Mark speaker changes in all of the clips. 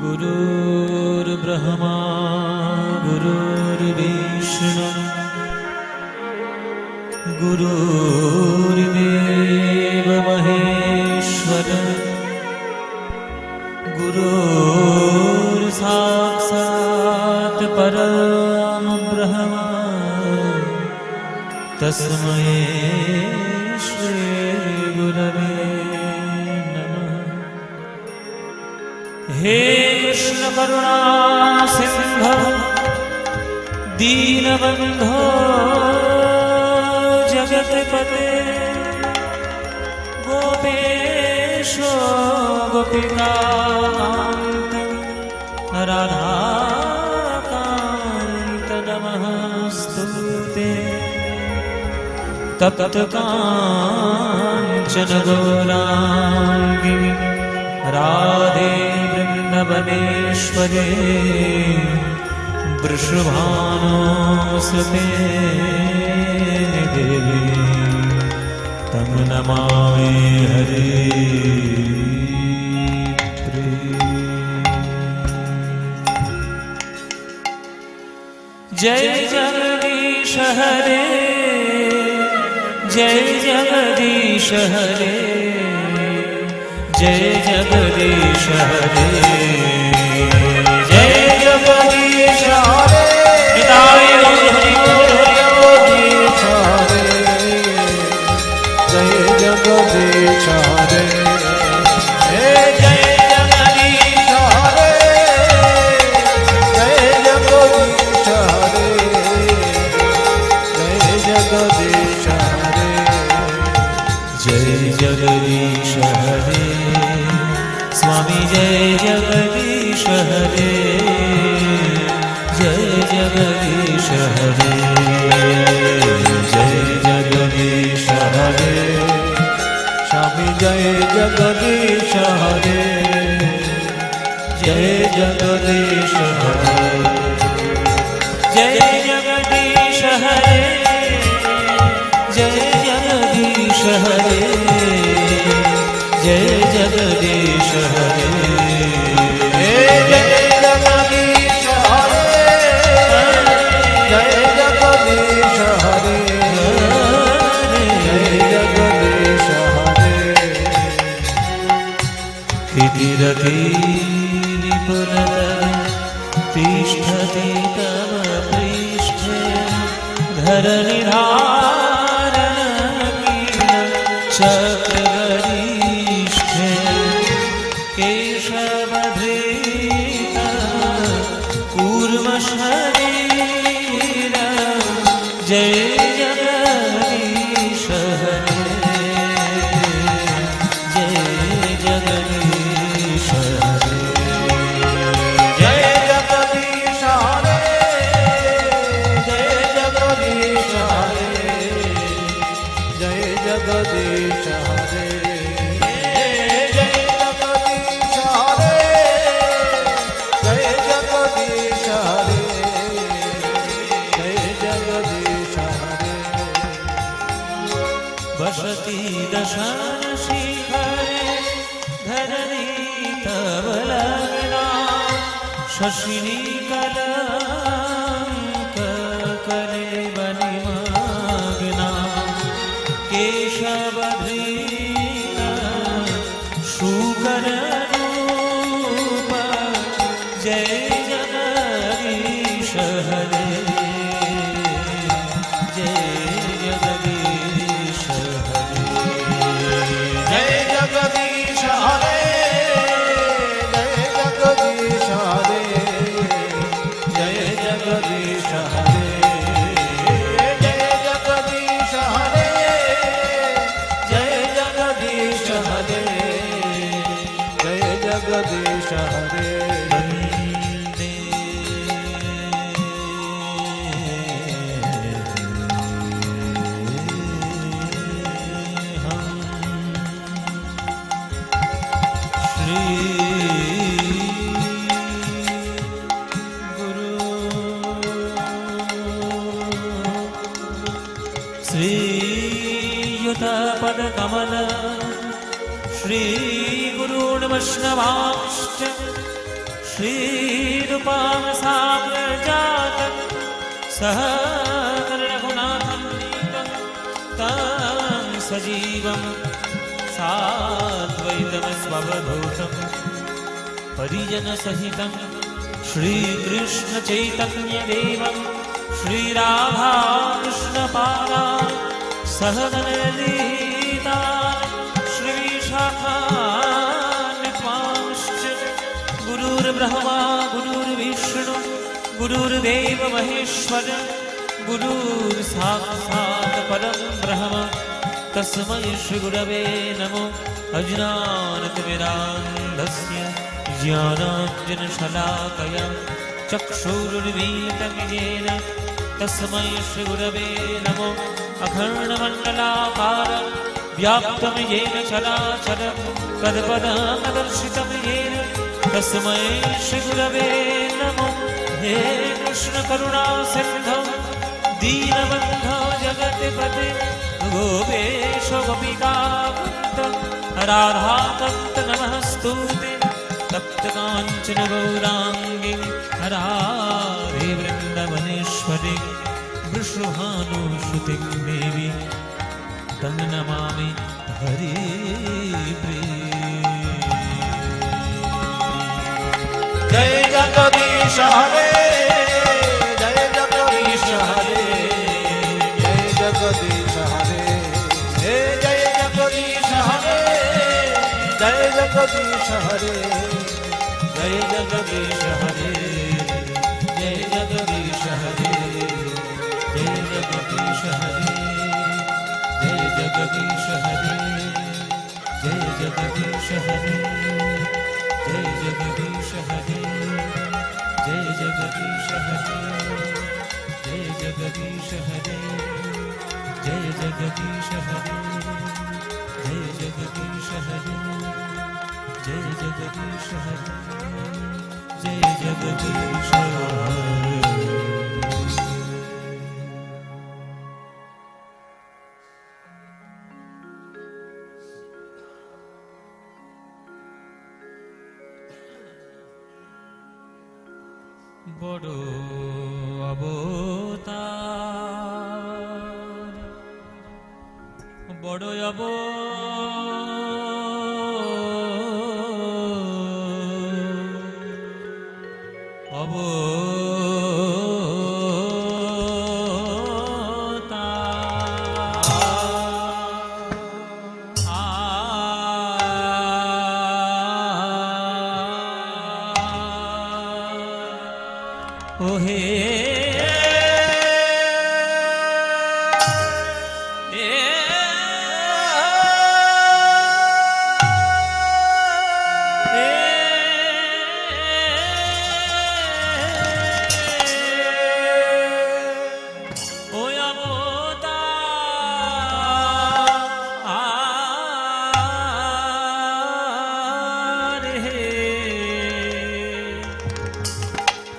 Speaker 1: गुरुर्ब्रह्मा गुरुर्विष्णु गुरुर्देव महेश्वर गुरुर्साक्षात् परम ब्रह्म तस्मै श्री गुरवे नमः। हे कृष्ण करुणा सिंधु दीनबंधो जगत्पते गोपेशो गोपिकान्त राधाकान्त नमस्तुते। तप्त कांचन गौरांगी राधे वृंदावनेश्वरी वृषभानुसुते देवी तं नमामि हरे जय जगदीश हरे जय जगदीश हरे जय जगदीश हरे जय जगदीश हरे निताय
Speaker 2: जगदीश हरे जय जगदीश हरे
Speaker 1: जय जगदीश
Speaker 2: हरे जय जगदीश हरे जय जगदीश हरे
Speaker 1: जय जगदीश हरे स्वामी जय जगदीश हरे जय जगदीश हरे
Speaker 2: जय जगदीश हरे स्वामी जय जगदीश हरे जय जगदीश हरे
Speaker 1: जय जगदीश हरे जय जगदीश हरे जय जगदीश हरे
Speaker 2: जय जगदीश हरे जय जगदीश हरे जय जगदीश हरे
Speaker 1: तिष्ठति तव पृष्ठे धरणिधारण चक्रगरिष्ठे केशवधृत कूर्मशरीर जय जगदीश हरे जय जगदीश हरे
Speaker 2: जय जगदीश हरे जय जगदीश हरे जय जगदीश हरे जय जगदीश हरे जय जगदीश हरे जय जगदीश हरे
Speaker 1: वसति दशन शिखरे धरणी तव लग्ना शशिनी कलंक कलेवनिमग्ना केशवधृत शुकररूप जय जगदीश हरे जय जगदीश हरे
Speaker 2: जय जगदीश हरे जय जगदीश हरे जय जगदीश हरे जय जगदीश हरे जय जगदीश हरे जय जगदीश हरे
Speaker 1: वन्दे श्री गुरु श्रीयुत पदकमल श्रीगुरून् वैष्णवांश्च श्रीरूपां साग्रजातं सहगण रघुनाथं तं सजीवं साद्वैतं स्ववभूतं परिजनसहितं श्रीकृष्ण चैतन्यदेवं श्रीराधाकृष्णपादान् सहगणललिता श्रीविशाखान्वितांश्च गुरुर्ब्रह्मा गुरुर्विष्णु गुरुर्देव महेश्वर गुरुर्साक्षात् परं ब्रह्म तस्मै श्रीगुरवे नमः। अज्ञानतिमिरान्धस्य ज्ञानाञ्जनशलाकया चक्षुरुन्मीलितं येन तस्मै श्रीगुरवे नमः। अखण्डमण्डलाकारं व्याप्तं येन चराचरं तत्पदमदर्शितं येन तस्मै श्रीगुरवे नमः। हे कृष्णकरुणा सिन्धो दीनबन्धो जगत्पते गोपेश गोपिकान्त राधाकान्त नमस्तुते तप्तकाञ्चन गौराङ्गी राधे वृन्दवनेश्वरी वृषभानुसुतिं देवी तं नमामि हरिप्रिये।
Speaker 2: जय जगदीश हरे जय जगदीश हरे जय जगदीश हरे जय जगदीश हरे जय जगदीश हरे
Speaker 1: जय जगदीश हरे जय जगदीश हरे जय जगदीश हरे जय जगदीश हरे जय जगदीश हरे जय जगदीश हरे जय जगदीश हरे जय जगदीश हरे जय जगदीश हरे जय जगदीश हरे जय जगदीश हरे जय जगदीश हरे। বড় অবতার বড়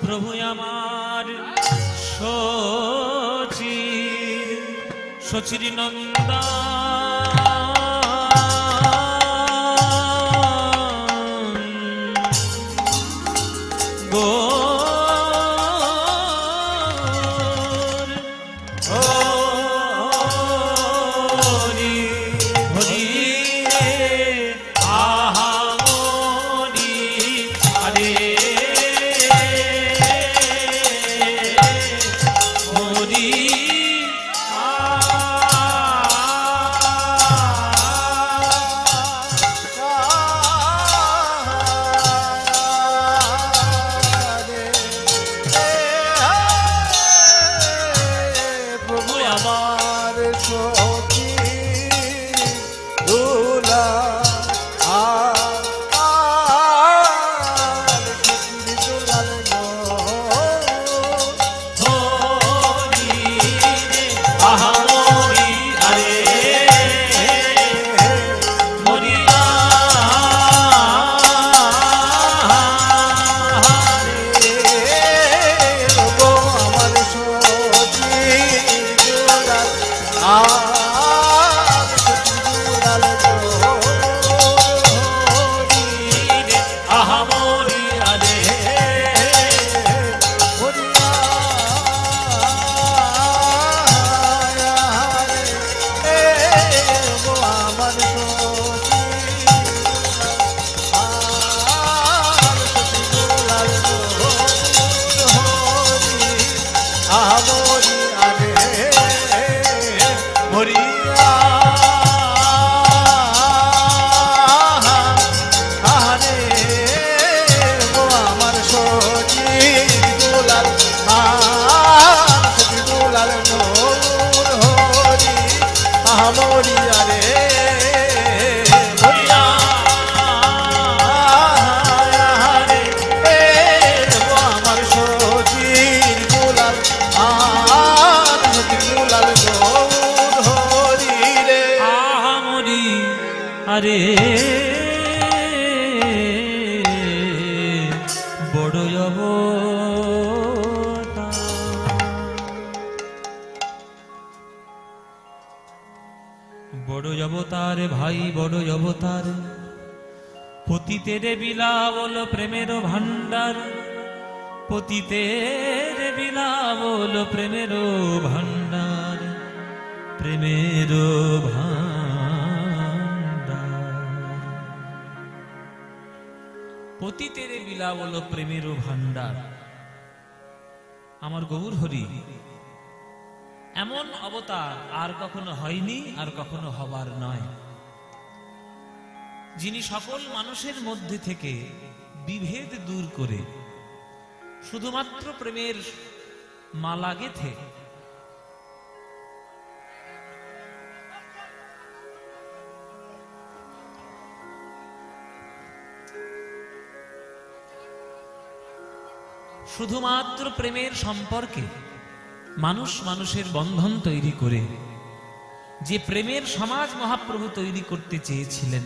Speaker 1: প্রভু আমার শচীর নন্দন গৌর হরি হরি আহা হরি হরে বড় অবতার। বড় অবতার ভাই বড় অবতার, পতিতের বিলাবল প্রেমের ভান্ডার, পতিতের বিলাবল প্রেমের ভান্ডার, প্রেমের ভান্ডার। পতিতের বিলাবল প্রেমের ভান্ডার। আমার গৌর হরি এমন অবতার আর কখনো হয়নি, আর কখনো হবার নয়, যিনি সকল মানুষের মধ্যে থেকে বিভেদ দূর করে শুধুমাত্র প্রেমের মালা গেথে শুধুমাত্র প্রেমের সম্পর্কে মানুষ মানুষের বন্ধন তৈরি করে যে প্রেমের সমাজ মহাপ্রভু তৈরি করতে চেয়েছিলেন,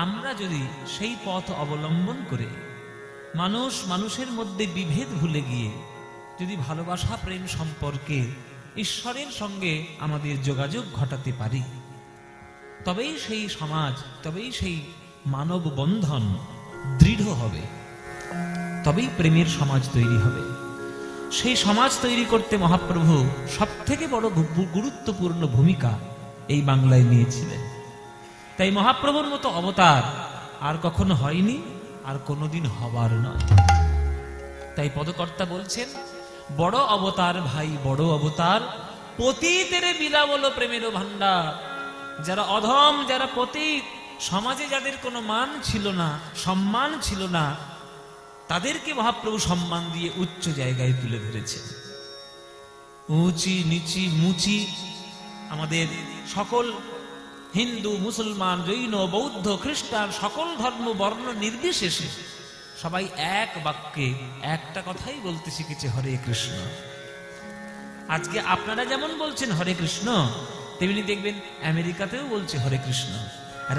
Speaker 1: আমরা যদি সেই পথ অবলম্বন করে মানুষ মানুষের মধ্যে বিভেদ ভুলে গিয়ে যদি ভালোবাসা প্রেম সম্পর্কে ঈশ্বরের সঙ্গে আমাদের যোগাযোগ ঘটাতে পারি, তবেই সেই সমাজ, তবেই সেই মানব বন্ধন দৃঢ় হবে, তবেই প্রেমের সমাজ তৈরি হবে। সেই সমাজ তৈরি করতে মহাপ্রভু সবথেকে বড় গুরুত্বপূর্ণ ভূমিকা এই বাংলায় নিয়েছিলেন। তাই মহাপ্রভুর মতো অবতার আর কখনো হয়নি, আর কোনোদিন হবার নয়। তাই পদকর্তা বলছেন, বড় অবতার ভাই বড় অবতার, পতিতের বিলাবল প্রেমের ভান্ডার। যারা অধম, যারা পতিত, সমাজে যাদের কোনো মান ছিল না, সম্মান ছিল না, তাদেরকে মহাপ্রভু সম্মান দিয়ে উচ্চ জায়গায় তুলে ধরেছেন। উঁচি নিচি মুচি আমাদের সকল হিন্দু, মুসলমান, জৈন, বৌদ্ধ, খ্রিস্টান সকল ধর্ম বর্ণ নির্বিশেষে সবাই এক বাক্যে একটা কথাই বলতে শিখেছে, হরে কৃষ্ণ। আজকে আপনারা যেমন বলছেন হরে কৃষ্ণ, তেমনি দেখবেন আমেরিকাতেও বলছে হরে কৃষ্ণ,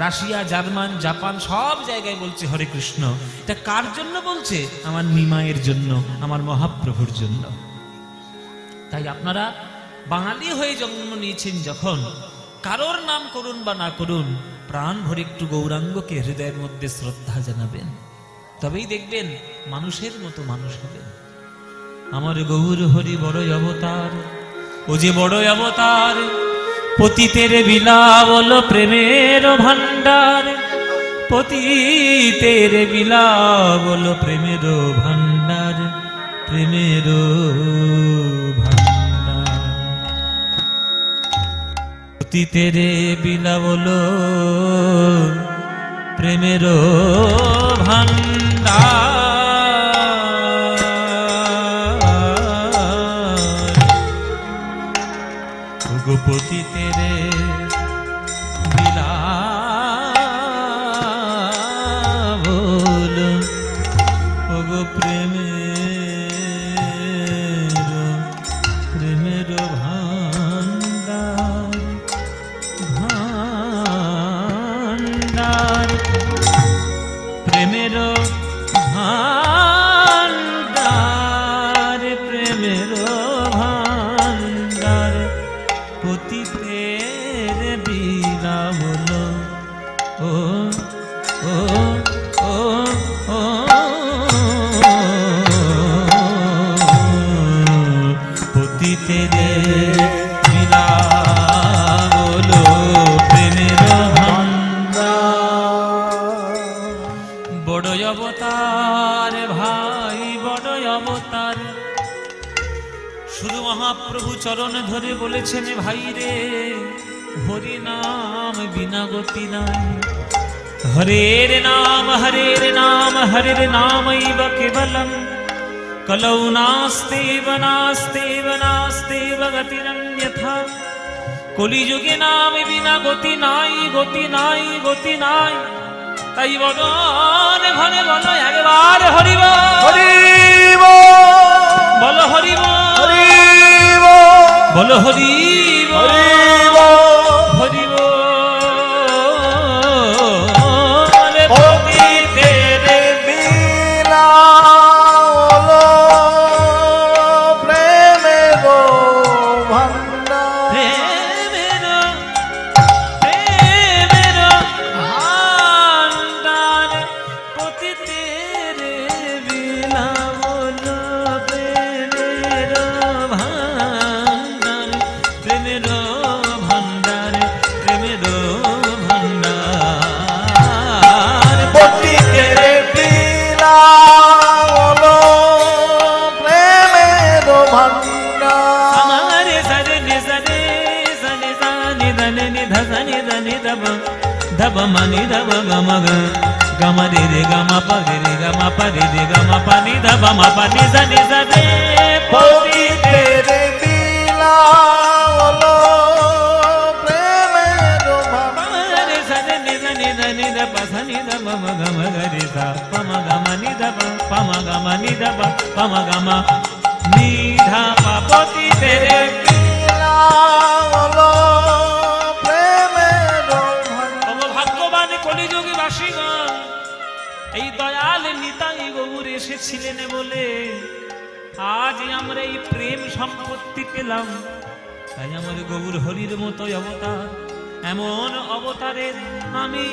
Speaker 1: রাশিয়া, জার্মান, জাপান সব জায়গায় বলছে হরে কৃষ্ণ। এটা কার জন্য বলছে? আমার নিমায়ের জন্য, আমার মহাপ্রভুর জন্য। তাই আপনারা বাঙালি হয়ে জন্ম নিয়েছেন যখন, কারোর নাম করুন বা না করুন, প্রাণ ভরে একটু গৌরাঙ্গকে হৃদয়ের মধ্যে শ্রদ্ধা জানাবেন, তবেই দেখবেন মানুষের মতো মানুষ হবেন। আমার গৌর হরি বড় অবতার, ও যে বড় অবতার, পতিতের বিলাবল প্রেমের ভান্ডার, পতিতের বিলাবল প্রেমের ভান্ডার, প্রেমের ভান্ডার। পতিতের বিলাবল প্রেমের ভান্ডার, পতিতের বিলাবল ওগো প্রেমের ভান্ডার, ভান্ডার, প্রেমের ভান্ডার, প্রেমের ভান্ডার, পতিতের বিলাবল ও ও ও ও পতিতের বিলাবল প্রেমের ভান্ডার। বড় অবতার ভাই বড় অবতার, শুধু মহাপ্রভু চরণ ধরে বলেছেন, ভাই রে হরি নাম বিনা গতি নাই, হরের নাম হরের নাম হরের নামৈব কেবলম, কলৌ নাস্তেব নাস্তেব নাস্তেব গতিরন্যথা, কলিযুগে নাম বিনা গতি নাই, গতি নাই, গতি নাই। তাই বদন ঘরে বলো একবার হরিব,
Speaker 2: হরিব
Speaker 1: বলো হরিব,
Speaker 2: হরিব
Speaker 1: বলো হরিব,
Speaker 2: হরিব
Speaker 1: হরিব। পতিতের
Speaker 2: Bilawal
Speaker 1: ma ni da ba ga ma ga ga ma re re ga ma pa re re ga ma pa re re ga ma pa ni da ba ma pa ni sa re
Speaker 2: পতিতের বিলাওলো প্রেমের
Speaker 1: pa ma re sa re ni da pa sa ni da ba ma ga ma ga re sa pa ma ga ma ni da ba pa ma ga ma ni da ba pa ma ga ma ni dha pa poti tere
Speaker 2: বিলাওলো প্রেমের
Speaker 1: ভাগ্যবান কলিযুগী বাসীগণ এই দয়াল নিতাই গৌর এসেছিলেন বলে আজ আমরা এই প্রেম সম্পত্তি পেলাম। তাই আমার গৌর হরির মতো অবতার, এমন অবতারের আমি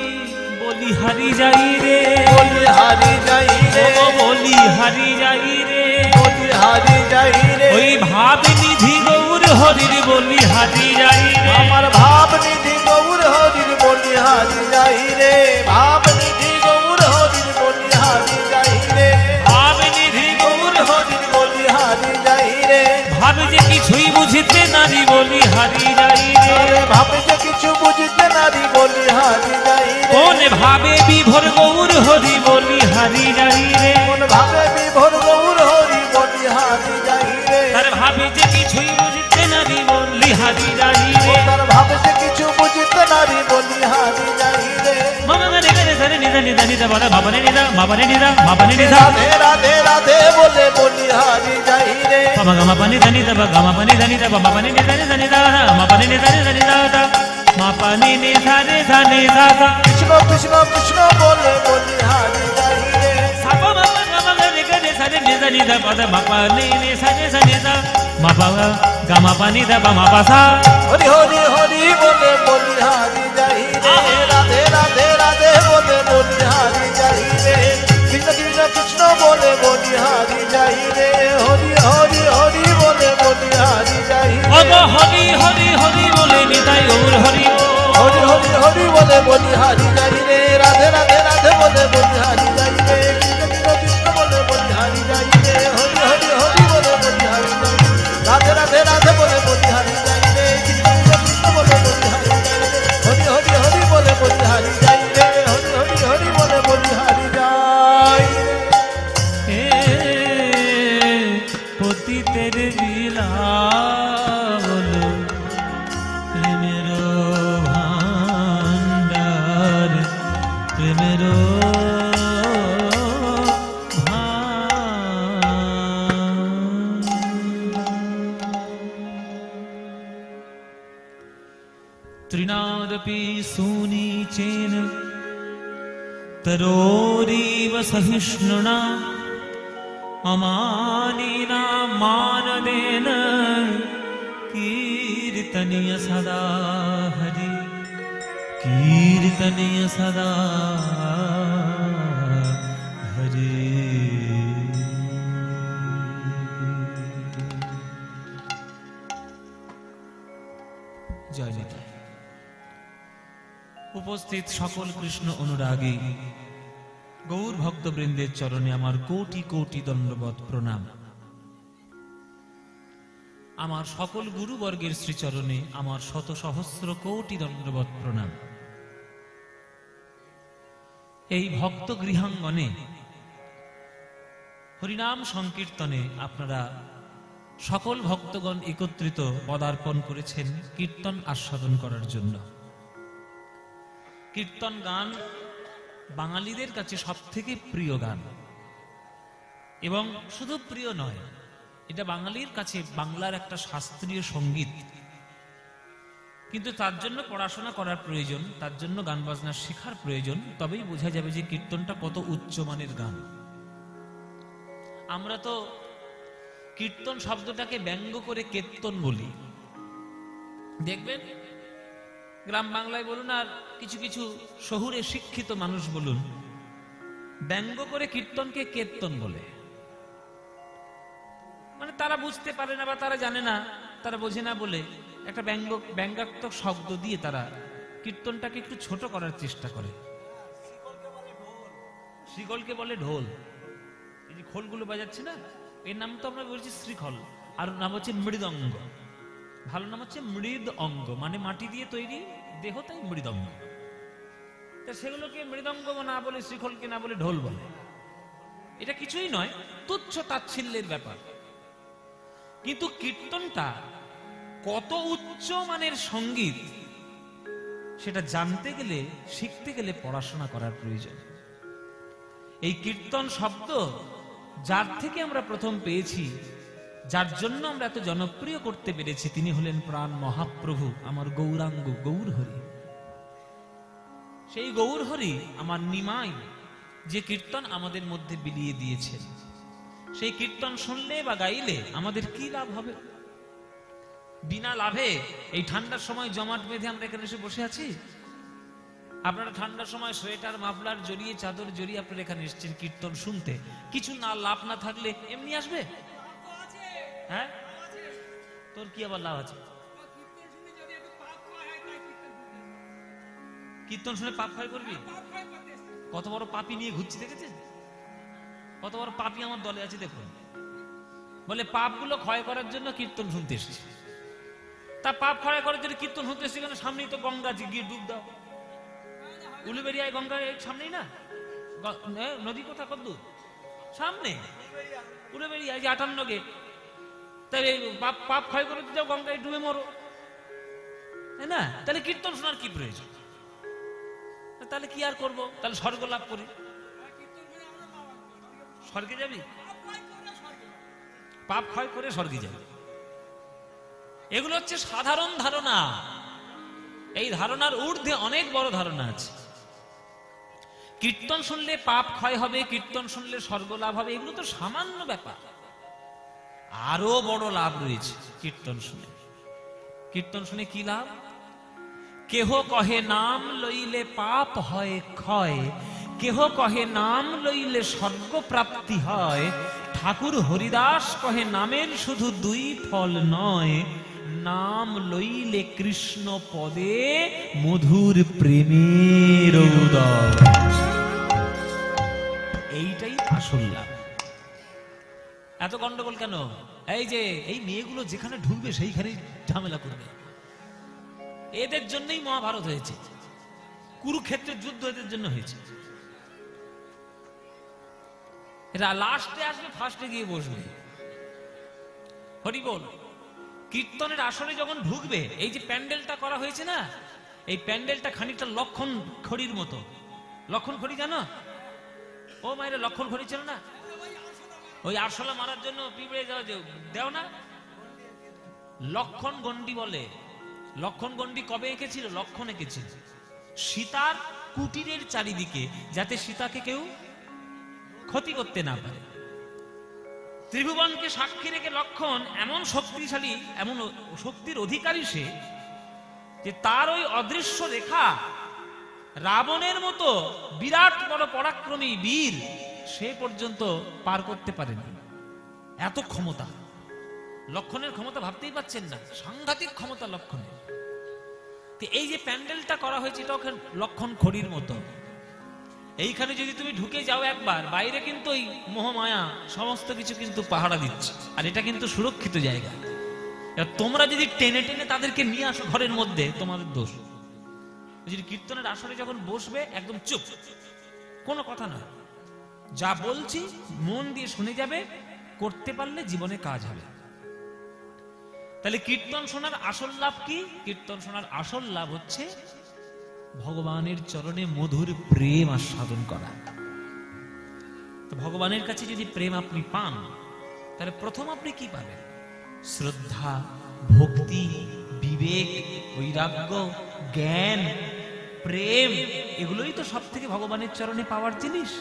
Speaker 1: বলিহারি যাই রে,
Speaker 2: বলিহারি যাই রে,
Speaker 1: ও বলিহারি যাই রে,
Speaker 2: বলিহারি যাই রে,
Speaker 1: ওই ভাব নিধি গৌর হরির বলিহারি যাই রে,
Speaker 2: আমার ভাব নিধি গৌর হরির বলিহারি যাই রে, ভাব নিধি গৌর হরির বলিহারি যাই রে,
Speaker 1: ভাব নিধি গৌর হরির
Speaker 2: বলিহারি যাই রে,
Speaker 1: ভাব যে কিছুই বুঝিতে নারী বলিহারি যাই রে,
Speaker 2: আরে ভাবে যে কিছু বুঝিতে নারী বলিহারি যাই রে,
Speaker 1: কোন ভাবে বিভোর গৌর হরি বলিহারি যাই রে,
Speaker 2: কোন ভাবে বিভোর গৌর হরি বলিহারি যাই রে,
Speaker 1: তার ভাবে যে কিছুই বুঝিতে নারী বলিহারি যাই রে,
Speaker 2: তার ভাবে যে কিছু বুঝিতে নারী বলিহারি যাই রে,
Speaker 1: মামা রে রে রে নিদা নিদা নিদা বলা বাবারে নিদা বাবারে নিদা বাবারে নিদা
Speaker 2: রাধে রাধে রাধে বলে বলিহারি যাই রে,
Speaker 1: পামা গামা পানি দানি দা গামা পানি দানি দা বাবা পানি নিদা নিদা নিদা মা পানি নিদা নিদা নিদা মা পানি নিদা নিদা নিদা
Speaker 2: কৃষ্ণ কৃষ্ণ কৃষ্ণ বলে বলিহারি যাই রে,
Speaker 1: সাপা বাবা গামা রে রে সারে নিদা নিদা পাদা মা পানি নি সারে সারে দা মা বাবা গামা পানি দা মা পাসা
Speaker 2: হরি হরি হরি বলে বলিহারি যাই রে, রাধে রাধে রাধে বলে বলিহারি যাই রে, কৃষ্ণ কৃষ্ণ কৃষ্ণ বলে বলিহারি যাই রে, হরি হরি হরি বলে বলিহারি যাই রে,
Speaker 1: ওগো হরি হরি হরি বলে নিতাই গৌর হরি
Speaker 2: হরি হরি হরি বলে বলিহারি যাই রে, রাধে রাধে রাধে বলে বলিহারি যাই রে, কৃষ্ণ কৃষ্ণ কৃষ্ণ বলে বলিহারি যাই রে, হরি হরি হরি বলে বলিহারি যাই রে, রাধে রাধে রাধে বলে বলিহারি যাই রে, কৃষ্ণ কৃষ্ণ কৃষ্ণ বলে বলিহারি যাই রে, হরি হরি হরি বলে বলিহারি যাই রে, হরি হরি হরি বলে বলিহারি যাই রে।
Speaker 1: হে পতিতের বিলা বলো প্রেমের ভান্ডার প্রেমের तृणादपि सुनीचेन तरोरीव सहिष्णुना अमानिना मानदेन कीर्तनीय सदा हरि कीर्तनीय सदा हरि जय निताई। উপস্থিত সকল কৃষ্ণ অনুরাগী গৌর ভক্তবৃন্দের চরণে আমার কোটি কোটি দণ্ডবত প্রণাম। আমার সকল গুরুবর্গের শ্রীচরণে আমার শত সহস্র কোটি দণ্ডবত প্রণাম। এই ভক্ত গৃহাঙ্গনে হরিনাম সংকীর্তনে আপনারা সকল ভক্তগণ একত্রিত পদার্পণ করেছেন কীর্তন আস্বাদন করার জন্য। কীর্তন গান বাঙালিদের কাছে সবথেকে প্রিয় গান, এবং শুধু প্রিয় নয়, এটা বাঙালির কাছে বাংলার একটা শাস্ত্রীয় সঙ্গীত। কিন্তু তার জন্য পড়াশোনা করার প্রয়োজন, তার জন্য গান বাজনা শেখার প্রয়োজন, তবেই বোঝা যাবে যে কীর্তনটা কত উচ্চমানের গান। আমরা তো কীর্তন শব্দটাকে ব্যঙ্গ করে কীর্তন বলি। দেখবেন গ্রাম বাংলায় বলুন আর কিছু কিছু শহুরে শিক্ষিত মানুষ বলুন, ব্যঙ্গ করে কীর্তনকে কীর্তন বলে। মানে তারা বুঝতে পারে না বা তারা জানে না, তারা বোঝে না বলে একটা ব্যঙ্গাত্মক শব্দ দিয়ে তারা কীর্তনটাকে একটু ছোট করার চেষ্টা করে। শ্রীখলকে বলে ঢোল, এই যে খোলগুলো বাজাচ্ছে না, এর নাম তো আমরা বলছি শ্রীখল, আর নাম হচ্ছে মৃদঙ্গ। ভালো নাম হচ্ছে মৃদ অঙ্গ, মানে মাটি দিয়ে তৈরি দেহ, তাই মৃদঙ্গ। তা সেগুলোকে মৃদঙ্গ না বলে, শ্রীখলকে না বলে ঢোল বলে। এটা কিছুই নয়, তুচ্ছ তাচ্ছিল্যের ব্যাপার। কিন্তু কীর্তনটা কত উচ্চ মানের সঙ্গীত, সেটা জানতে গেলে, শিখতে গেলে পড়াশোনা করার প্রয়োজন। এই কীর্তন শব্দ যার থেকে আমরা প্রথম পেয়েছি, যার জন্য আমরা এত জনপ্রিয় করতে পেরেছি, তিনি হলেন প্রাণ মহাপ্রভু, আমার গৌরাঙ্গ গৌরহরি। সেই গৌরহরি আমার নিমাই যে কীর্তন আমাদের মধ্যে বিলিয়ে দিয়েছেন, সেই কীর্তন শুনলে বা গাইলে আমাদের কি লাভ হবে? বিনা লাভে এই ঠান্ডার সময় জমাট বেঁধে আমরা এখানে এসে বসে আছি। আপনারা ঠান্ডার সময় সোয়েটার, মাফলার জড়িয়ে, চাদর জড়িয়ে আপনারা এখানে এসেছেন কীর্তন শুনতে। কিছু না লাভ না থাকলে এমনি আসবে? হ্যাঁ, তোর কি আবার লাভ আছে? কীর্তন শুনে পাপ ক্ষয় করবি? কত বড় পাপী নিয়ে ঘুরছি দেখেছেন? কত বড় পাপী আমার দলে আছে দেখুন। বলে পাপগুলো ক্ষয় করার জন্য কীর্তন শুনতে এসেছি। তা পাপ ক্ষয় করার জন্য কীর্তন শুনতে এসেছি কেন? সামনেই তো গঙ্গা, গিয়ে ডুব দাও। উলুবেড়িয়ায় গঙ্গা সামনেই না? নদী কোথা, কত দূর সামনে? উলুবেড়িয়ায় যে 58 গেট। তাহলে পাপ ক্ষয় করে যাও, গঙ্গায় ডুবে মরো, তাই না? তাহলে কীর্তন শোনার কি প্রয়োজন? তাহলে কি আর করবো? তাহলে স্বর্গ লাভ করি। স্বর্গে যাবি? পাপ ক্ষয় করে স্বর্গে যাবি। এগুলো হচ্ছে সাধারণ ধারণা। এই ধারণার ঊর্ধ্বে অনেক বড় ধারণা আছে। কীর্তন শুনলে পাপ ক্ষয় হবে, কীর্তন শুনলে স্বর্গ লাভ হবে, এগুলো তো সামান্য ব্যাপার। আরো বড় লাভ রয়েছে কীর্তন শুনে। কীর্তন শুনে কি লাভ? কেহ কহে নাম লইলে পাপ হয় ক্ষয়, কেহ কহে নাম লইলে স্বর্গ প্রাপ্তি হয়। ঠাকুর হরিদাস কহে নামের শুধু 2 ফল নয়, নাম লইলে কৃষ্ণ পদে মধুর প্রেমের উদয়। এইটাই আসল লাভ। এত গন্ডগোল কেন? এই যে এই মেয়েগুলো যেখানে ঢুকবে সেইখানেই ঝামেলা করবে। এদের জন্যই মহাভারত হয়েছে, কুরুক্ষেত্রের যুদ্ধ এদের জন্য হয়েছে। এরা লাস্টে আসবে, ফার্স্টে গিয়ে বসবে। হরি বল। কীর্তনের আসরে যখন ঢুকবে, এই যে প্যান্ডেলটা করা হয়েছে না, এই প্যান্ডেলটা খানিকটা লক্ষণ খড়ির মতো। লক্ষণ খড়ি জানো? ও মায়েরা, লক্ষণ খড়ি ছিল না? ওই আরশোলা মারার জন্য পিঁপড়ে দেও না, লক্ষণ গন্ডি বলে। লক্ষণ গন্ডি কবে এঁকেছিল? লক্ষণ এঁকেছিল সীতার কুটিরের চারিদিকে, যাতে সীতাকে কেউ ক্ষতি করতে না পারে। ত্রিভুবনকে সাক্ষী রেখে লক্ষণ এমন শক্তিশালী, এমন শক্তির অধিকারী সে, যে তার ওই অদৃশ্য রেখা রাবণের মতো বিরাট বড় পরাক্রমী বীর সে পর্যন্ত পার করতে পারেনি। এত ক্ষমতা লক্ষণের, ক্ষমতা ভাবতেই পাচ্ছেন না, সাংঘাতিক ক্ষমতা লক্ষণের। এই যে প্যান্ডেলটা করা হয়েছে, এটা লক্ষণ খড়ির মতো। এইখানে যদি তুমি ঢুকে যাও একবার, বাইরে কিন্তু ওই মোহমায়া সমস্ত কিছু কিন্তু পাহারা দিচ্ছে, আর এটা কিন্তু সুরক্ষিত জায়গা। তোমরা যদি টেনে টেনে তাদেরকে নিয়ে আসো ঘরের মধ্যে, তোমাদের দোষ। যদি কীর্তনের আসরে যখন বসবে, একদম চুপ, কোনো কথা নয়, যা বলছি মন দিয়ে শুনে যাবে, করতে পারলে জীবনে কাজ হবে। তাহলে কীর্তন শোনার আসল লাভ কি? কীর্তন শোনার আসল লাভ হচ্ছে ভগবানের চরণে মধুর প্রেম আস্বাদন করা। তো ভগবানের কাছে যদি প্রেম আপনি পান, তাহলে প্রথম আপনি কি পাবেন? শ্রদ্ধা, ভক্তি, বিবেক, বৈরাগ্য, জ্ঞান, প্রেম, এগুলোই তো সব থেকে ভগবানের চরণে পাওয়ার জিনিস।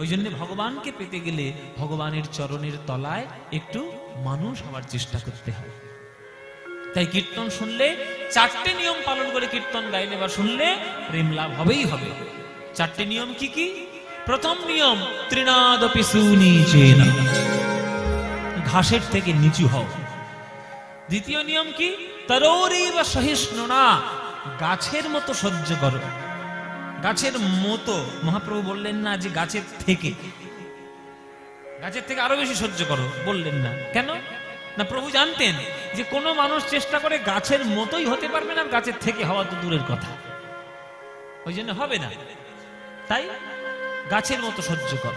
Speaker 1: ওই জন্য ভগবানকে পেতে গেলে ভগবানের চরণের তলায় একটু মানুষ হওয়ার চেষ্টা করতে হবে। তাই কীর্তন শুনলে 4টে নিয়ম পালন করে কীর্তন গাইলে বা শুনলে প্রেম লাভ হবেই হবে। 4টে নিয়ম কি কি? প্রথম নিয়ম, তৃণাদপি সুনীচেন, ঘাসের থেকে নিচু হও। দ্বিতীয় নিয়ম কি? তরৌরিব সহিষ্ণুনা, গাছের মতো সহ্য করো। গাছের মতো, মহাপ্রভু বললেন না যে গাছের থেকে, গাছের থেকে আরো বেশি সহ্য করো বললেন না। কেন না? প্রভু জানতেন যে কোনো মানুষ চেষ্টা করে গাছের মতোই হতে পারবে না, গাছের থেকে হওয়া তো দূরের কথা। ওই জন্য হবে না। তাই গাছের মতো সহ্য কর।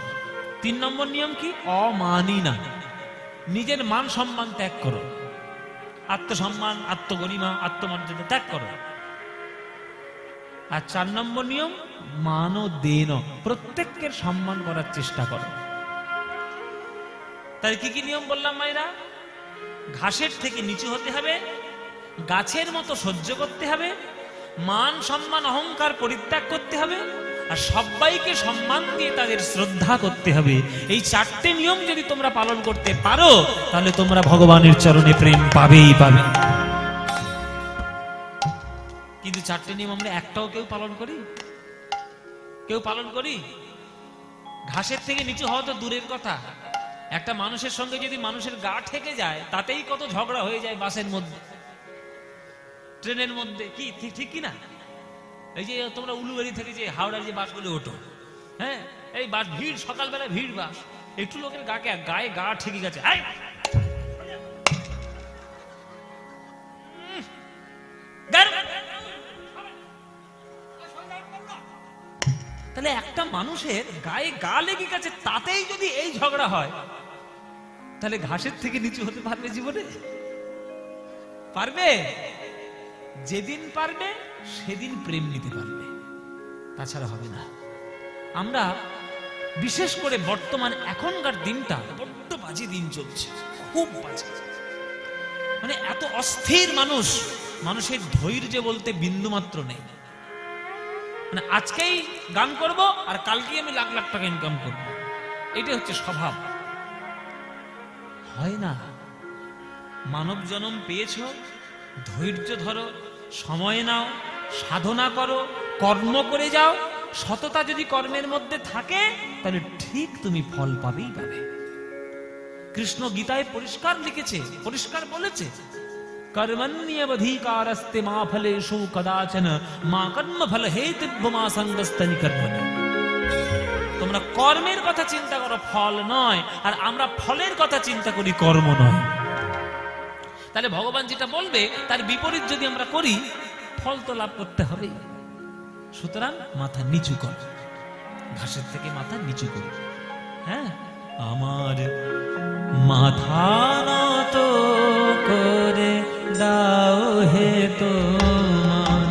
Speaker 1: 3 নম্বর নিয়ম কি? অমানি না, নিজের মান সম্মান ত্যাগ করো, আত্মসম্মান, আত্মগরিমা, আত্মমর্যাদা ত্যাগ করো। আর 4 নম্বর নিয়ম মানো দেন, প্রত্যেকের সম্মান করার চেষ্টা করো। তাই কি কি নিয়ম বললাম মায়েরা? ঘাসের থেকে নিচু হতে হবে, গাছের মতো সহ্য করতে হবে, মান সম্মান অহংকার পরিত্যাগ করতে হবে, আর সবাইকে সম্মান দিয়ে তাদের শ্রদ্ধা করতে হবে। এই 4টে নিয়ম যদি তোমরা পালন করতে পারো তাহলে তোমরা ভগবানের চরণে প্রেম পাবেই পাবে। কিন্তু 4টে নিয়ম আমরা একটাও কেউ পালন করি? কেউ পালন করি? ঘাসের থেকে নিচু হওয়া তো দূরের কথা, একটা মানুষের সঙ্গে যদি মানুষের গা ঠেকে যায় তাতেই কত ঝগড়া হয়ে যায়, বাসের মধ্যে, ট্রেনের মধ্যে, কি ঠিক কি না? এই যে তোমরা উলুবেড়ি থেকে যে হাওড়ার যে বাসগুলো ওঠো, হ্যাঁ, এই বাস ভিড়, সকালবেলা ভিড় বাস, একটু লোকের গায়ে গা ঠেকে গেছে, তাহলে একটা মানুষের গায়ে গা লেগে গেছে তাতেই যদি এই ঝগড়া হয়, তাহলে ঘাসের থেকে নিচু হতে পারবে জীবনে? পারবে? যেদিন পারবে সেদিন প্রেম নিতে পারবে, তাছাড়া হবে না। আমরা বিশেষ করে বর্তমান এখনকার দিনটা বড্ড বাজে দিন চলছে, খুব বাজে, মানে এত অস্থির মানুষ, মানুষের ধৈর্য বলতে বিন্দু মাত্র নেই। মানে আজকেই গান করব আর কালকে আমি লাখ লাখ টাকা ইনকাম করব, এটা হচ্ছে স্বভাব। হয় না। মানব জন্ম পেয়েছ, ধৈর্য ধরো, সময় নাও, সাধনা করো, কর্ম করে যাও। সততা যদি কর্মের মধ্যে থাকে তাহলে ঠিক তুমি ফল পাবেই পাবে। কৃষ্ণ গীতায় পরিষ্কার লিখেছে, পরিষ্কার বলেছে, কর্মণ্যবধিকারস্তে মা ফলেষু কদাচন মা কর্ম ফল হেতুভ্য মা সঙ্গস্তনি কর্মণি। তোমরা কর্মের কথা চিন্তা করো, ফল নয়, আর আমরা ফলের কথা চিন্তা করি, কর্ম নয়। তাহলে ভগবান যেটা বলবে তার বিপরীত যদি আমরা করি, ফল তো লাভ করতে হবে। সুতরাং মাথা নিচু কর, ঘাসের থেকে মাথা নিচু কর। হ্যাঁ, আমার মাথা নত করে দাও হে তোমার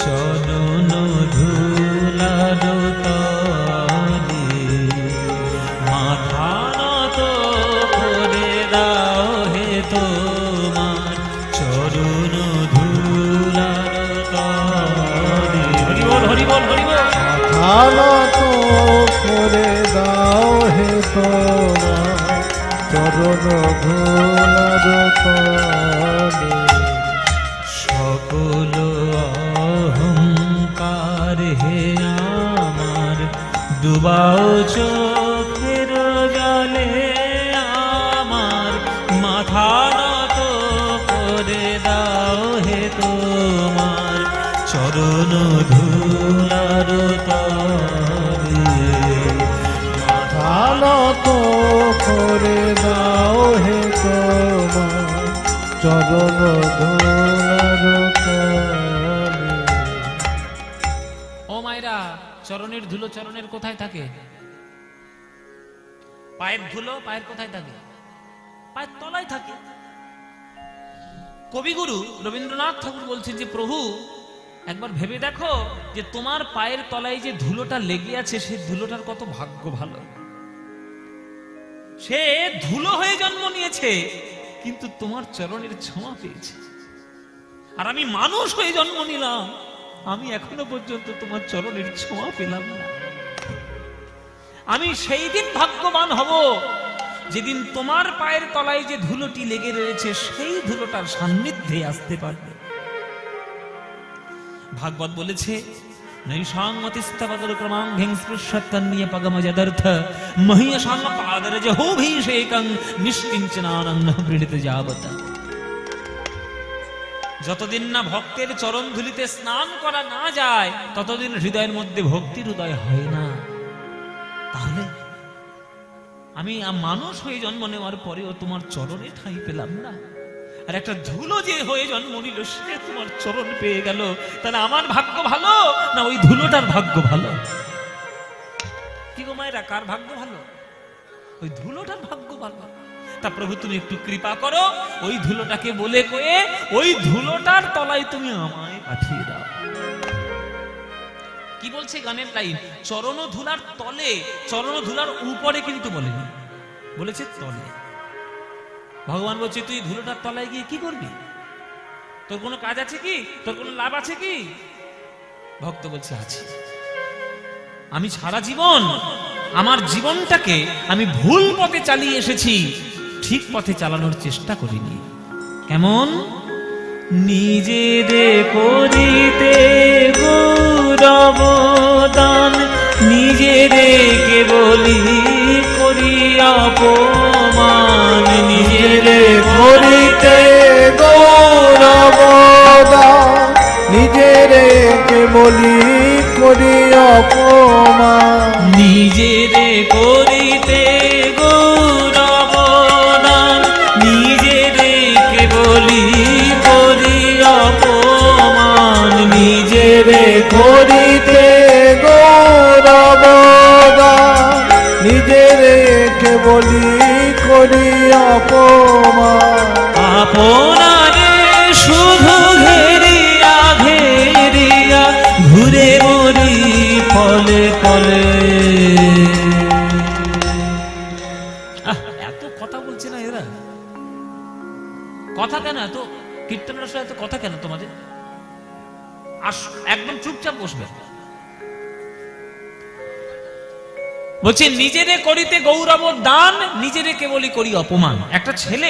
Speaker 1: চরণ ধুলার তলে, মাথা নত করে দাও হে তোমার চরণ ধুলার তলে। হরি বল, হরি বল, হরি বল।
Speaker 2: ভালো তো করে দাও হে তোমার চরণ ধুলার তলে,
Speaker 1: সকল অহংকার হে আমার ডুবাও চোখের জলে, আমার মাথা নত করে দাও হে তোমার চরণ ধুলার তলে,
Speaker 2: ভালো তো করে দাও হে তোমার চরণ ধুলার তলে।
Speaker 1: ও মায়েরা, চরণের ধুলো চরণের কোথায় থাকে? পায়ের ধুলো পায়ের কোথায় থাকে? পায়ের তলায় থাকে। কবিগুরু রবীন্দ্রনাথ ঠাকুর বলছেন যে প্রভু, একবার ভেবে দেখো যে তোমার পায়ের তলায় যে ধুলোটা লেগে আছে, সেই ধুলোটার কত ভাগ্য ভালো। সে ধুলো হয়ে জন্ম নিয়েছে কিন্তু তোমার চরণের ছোঁয়া পেয়েছে। আর আমি মানুষ হয়ে জন্ম নিলাম, আমি এখনো পর্যন্ত তোমার চরণের ছোঁয়া পেলাম না। আমি সেই দিন ভাগ্যবান হব যেদিন তোমার পায়ের তলায় যে ধুলোটি লেগে রয়েছে সেই ধুলোটার সান্নিধ্যে আসতে পারবে। ভাগবত বলেছে, নৈষাংমতিস্তবদর ক্রমাঙ্ঘেং স্পৃশ্যত্তন্নিয় পগমযদর্থ মহীয়সাং পাদরজহোভিষেকং নিষ্কিঞ্চনানং ন পীড়িত যাবত। যতদিন না ভক্তের চরণ ধুলিতে স্নান করা না যায় ততদিন হৃদয়ের মধ্যে ভক্তির উদয় হয় না। তাহলে আমি মানুষ হয়ে জন্ম নেওয়ার পরেও তোমার চরণে ঠাঁই পেলাম না। আর একটা ধুলো যে হয়ে জন্ম নিল সে তোমার চরণ পেয়ে গেল, তাহলে আমার ভাগ্য ভালো না ওই ধুলোটার ভাগ্য ভালো? কি গো মায়েরা, কার ভাগ্য ভালো? ওই ধুলোটার ভাগ্য ভালো। তা প্রভু তুমি একটু কৃপা করো, ওই ধুলোটাকে বলে কয়ে ওই ধুলোটার তলায় তুমি আমায় পাঠিয়ে দাও। কি বলছে গানের লাইন? চরণ ধুলার তলে, চরণ ধুলার উপরে কিন্তু বলেনি, বলেছে তলে। ভগবান বলছে তুই ধুলোটার তলায় গিয়ে কি করবি? তোর কোনো কাজ আছে কি? তোর কোনো লাভ আছে কি? ভক্ত বলছে আছে। আমি সারা জীবন আমার জীবনটাকে আমি ভুল পথে চালিয়ে এসেছি, ঠিক পথে চালানোর চেষ্টা করিনি। কেমন? নিজেরে করিতে গৌরবদান, নিজেরে কেবলি করি অপমান, নিজেরে
Speaker 2: করিতে গৌরবদান, নিজেরে কেবলি করি অপমান,
Speaker 1: নিজেরে করিতে গৌরবদান, নিজেরে কেবলি করি অপমান, নিজেরে
Speaker 2: করিতে গৌরবদান, নিজেরে কেবলি করি অপমান,
Speaker 1: আপনারে শুধু ঘেরিয়া ঘেরিয়া ঘুরে মরি ফলে ফলে। এত কথা বলছে না এরা, কথা কেন এত? কীর্তন রসে এত কথা কেন তোমাদের? একদম চুপচাপ বসবে। বলছে নিজেরে করিতে গৌরব দান, নিজেরে কেবলই করি অপমান। একটা ছেলে